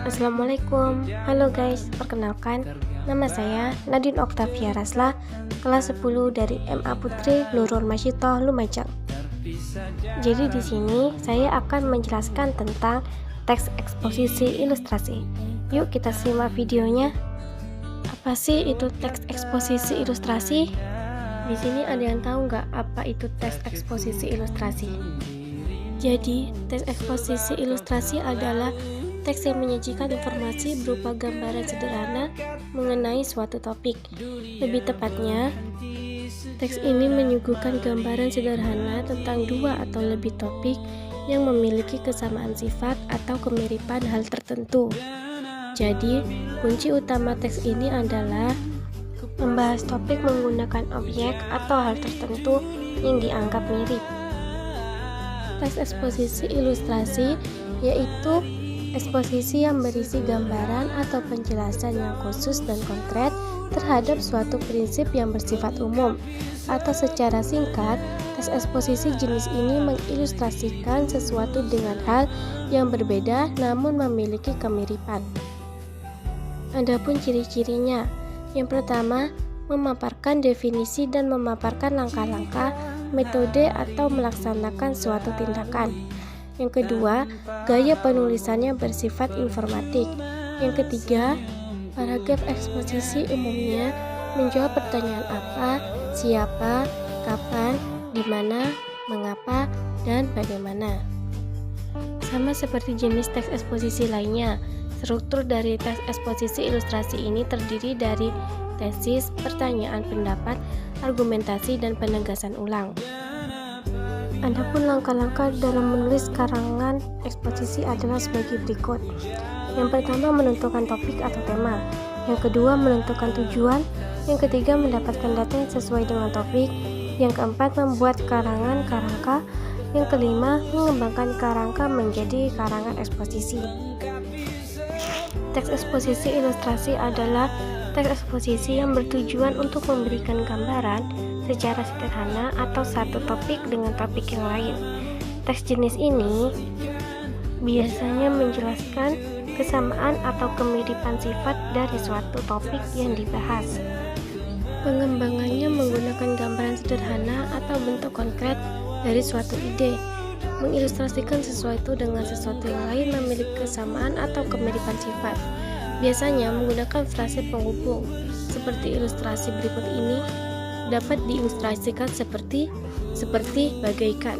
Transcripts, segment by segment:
Assalamualaikum, halo guys, perkenalkan nama saya Nadine Oktavia Rasla, kelas 10 dari MA Putri Nurul Masyitoh Lumajang. Jadi di sini saya akan menjelaskan tentang teks eksposisi ilustrasi. Yuk kita simak videonya. Apa sih itu teks eksposisi ilustrasi? Di sini ada yang tahu nggak apa itu teks eksposisi ilustrasi? Jadi, teks eksposisi ilustrasi adalah teks yang menyajikan informasi berupa gambaran sederhana mengenai suatu topik. Lebih tepatnya, teks ini menyuguhkan gambaran sederhana tentang dua atau lebih topik yang memiliki kesamaan sifat atau kemiripan hal tertentu. Jadi, kunci utama teks ini adalah membahas topik menggunakan objek atau hal tertentu yang dianggap mirip. Teks eksposisi ilustrasi yaitu eksposisi yang berisi gambaran atau penjelasan yang khusus dan konkret terhadap suatu prinsip yang bersifat umum. Atau secara singkat, teks eksposisi jenis ini mengilustrasikan sesuatu dengan hal yang berbeda namun memiliki kemiripan. Adapun ciri-cirinya, yang pertama, memaparkan definisi dan memaparkan langkah-langkah, metode atau melaksanakan suatu tindakan. Yang kedua, gaya penulisannya bersifat informatif. Yang ketiga, paragraf eksposisi umumnya menjawab pertanyaan apa, siapa, kapan, di mana, mengapa, dan bagaimana. Sama seperti jenis teks eksposisi lainnya, struktur dari teks eksposisi ilustrasi ini terdiri dari tesis, pertanyaan pendapat, argumentasi, dan penegasan ulang. Adapun langkah-langkah dalam menulis karangan eksposisi adalah sebagai berikut. Yang pertama, menentukan topik atau tema. Yang kedua, menentukan tujuan. Yang ketiga, mendapatkan data yang sesuai dengan topik. Yang keempat, membuat karangan karangka. Yang kelima, mengembangkan karangka menjadi karangan eksposisi. Teks eksposisi ilustrasi adalah teks eksposisi yang bertujuan untuk memberikan gambaran secara sederhana atau satu topik dengan topik yang lain. Teks jenis ini biasanya menjelaskan kesamaan atau kemiripan sifat dari suatu topik yang dibahas. Pengembangannya menggunakan gambaran sederhana atau bentuk konkret dari suatu ide. Mengilustrasikan sesuatu dengan sesuatu yang lain memiliki kesamaan atau kemiripan sifat. Biasanya menggunakan frase penghubung. Seperti ilustrasi berikut ini dapat diilustrasikan seperti bagaikan.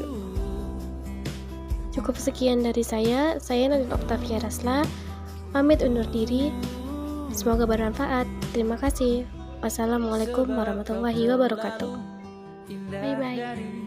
Cukup sekian dari saya Nadine Oktavia Rasla, pamit undur diri. Semoga bermanfaat. Terima kasih. Wassalamualaikum warahmatullahi wabarakatuh. Bye bye.